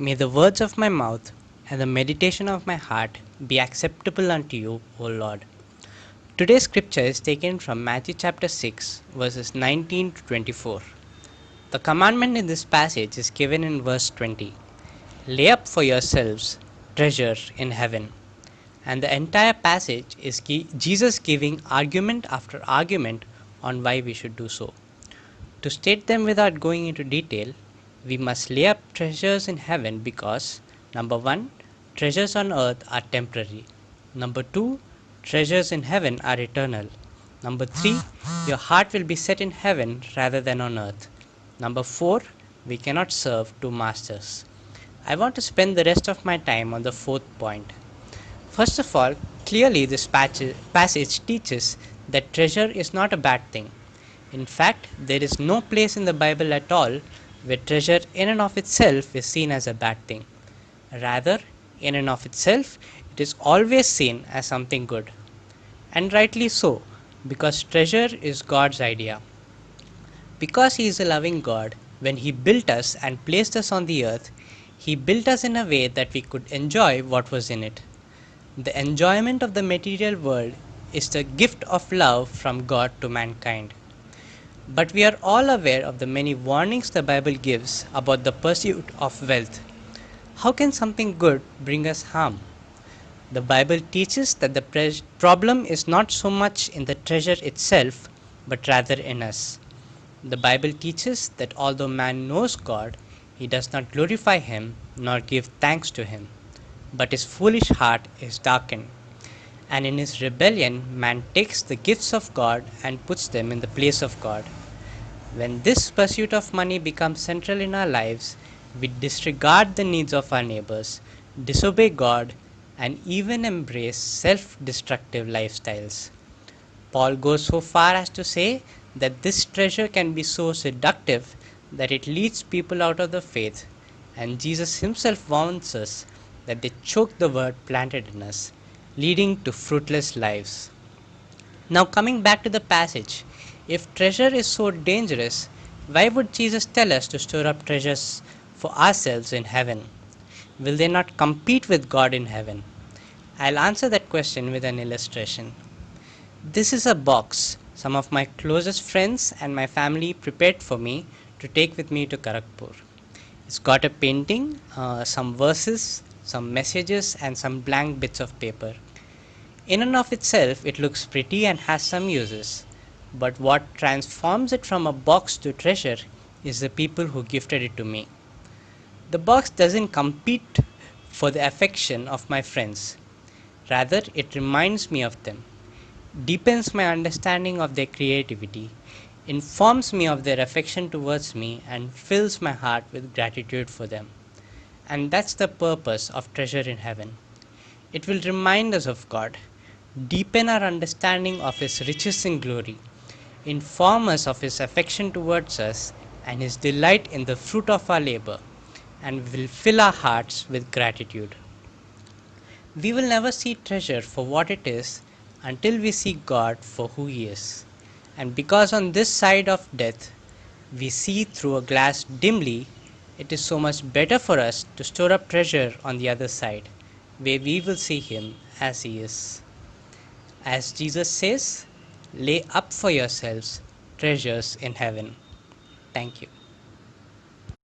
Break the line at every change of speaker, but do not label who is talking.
May the words of my mouth and the meditation of my heart be acceptable unto you, O Lord. Today's scripture is taken from Matthew chapter 6, verses 19 to 24. The commandment in this passage is given in verse 20. Lay up for yourselves treasure in heaven. And the entire passage is Jesus giving argument after argument on why we should do so. To state them without going into detail, we must lay up treasures in heaven because number 1, treasures on earth are temporary. Number 2, treasures in heaven are eternal. Number 3, your heart will be set in heaven rather than on earth. Number 4, we cannot serve two masters. I want to spend the rest of my time on the fourth point. First of all, clearly this passage teaches that treasure is not a bad thing. In fact, there is no place in the Bible at all where treasure in and of itself is seen as a bad thing. Rather, in and of itself, it is always seen as something good. And rightly so, because treasure is God's idea. Because He is a loving God, when He built us and placed us on the earth, He built us in a way that we could enjoy what was in it. The enjoyment of the material world is the gift of love from God to mankind. But we are all aware of the many warnings the Bible gives about the pursuit of wealth. How can something good bring us harm? The Bible teaches that the problem is not so much in the treasure itself, but rather in us. The Bible teaches that although man knows God, he does not glorify Him nor give thanks to Him, but his foolish heart is darkened. And in his rebellion, man takes the gifts of God and puts them in the place of God. When this pursuit of money becomes central in our lives, we disregard the needs of our neighbors, disobey God, and even embrace self-destructive lifestyles. Paul goes so far as to say that this treasure can be so seductive that it leads people out of the faith, and Jesus himself warns us that they choke the word planted in us, leading to fruitless lives. Now, coming back to the passage, if treasure is so dangerous, why would Jesus tell us to store up treasures for ourselves in heaven? Will they not compete with God in heaven? I'll answer that question with an illustration. This is a box some of my closest friends and my family prepared for me to take with me to Kharagpur. It's got a painting, some verses, some messages, and some blank bits of paper. In and of itself, it looks pretty and has some uses, but what transforms it from a box to treasure is the people who gifted it to me. The box doesn't compete for the affection of my friends, rather, it reminds me of them, deepens my understanding of their creativity, informs me of their affection towards me, and fills my heart with gratitude for them. And that's the purpose of treasure in heaven. It will remind us of God, deepen our understanding of His riches and glory, inform us of His affection towards us and His delight in the fruit of our labor, and will fill our hearts with gratitude. We will never see treasure for what it is until we see God for who He is. And because on this side of death we see through a glass dimly, it is so much better for us to store up treasure on the other side, where we will see Him as He is. As Jesus says, lay up for yourselves treasures in heaven. Thank you.